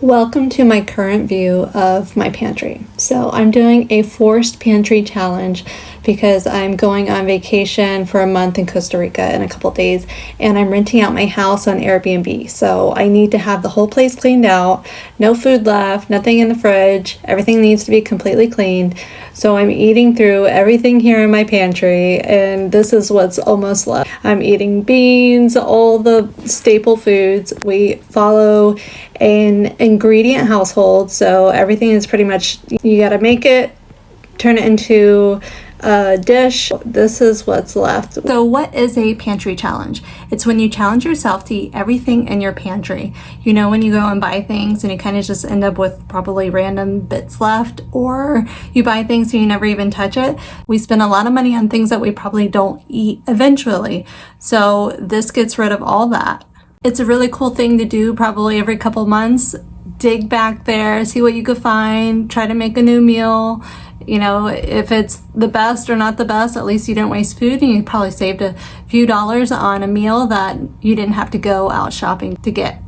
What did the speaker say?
Welcome to my current view of my pantry. So I'm doing a forced pantry challenge because I'm going on vacation for a month in Costa Rica in a couple days, and I'm renting out my house on Airbnb. So I need to have the whole place cleaned out, no food left, nothing in the fridge, everything needs to be completely cleaned. So I'm eating through everything here in my pantry, and this is what's almost left. I'm eating beans, all the staple foods. We follow an ingredient household, so everything is pretty much, you gotta make it, turn it into a dish. This is what's left. So what is a pantry challenge? It's when you challenge yourself to eat everything in your pantry. You know, when you go and buy things and you kind of just end up with probably random bits left, or you buy things and you never even touch it. We spend a lot of money on things that we probably don't eat eventually. So this gets rid of all that. It's a really cool thing to do probably every couple months. Dig back there, see what you could find, try to make a new meal. You know, if it's the best or not the best, at least you didn't waste food, and you probably saved a few dollars on a meal that you didn't have to go out shopping to get.